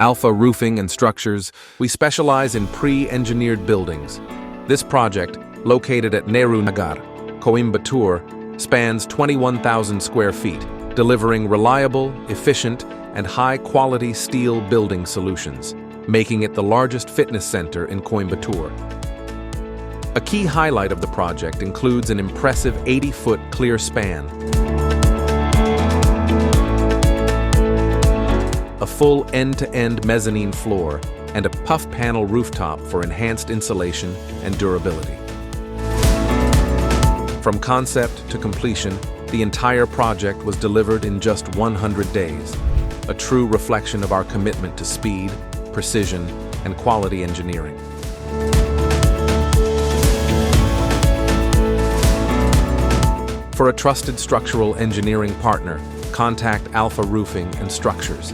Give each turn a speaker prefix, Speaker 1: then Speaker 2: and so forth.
Speaker 1: Alpha Roofing and Structures, we specialize in pre-engineered buildings. This project, located at Nadu, Coimbatore, spans 21,000 square feet, delivering reliable, efficient, and high-quality steel building solutions, making it the largest fitness center in Coimbatore. A key highlight of the project includes an impressive 80-foot clear span, a full end-to-end mezzanine floor, and a puff panel rooftop for enhanced insulation and durability. From concept to completion, the entire project was delivered in just 100 days, a true reflection of our commitment to speed, precision, and quality engineering. For a trusted structural engineering partner, contact Alpha Roofing and Structures.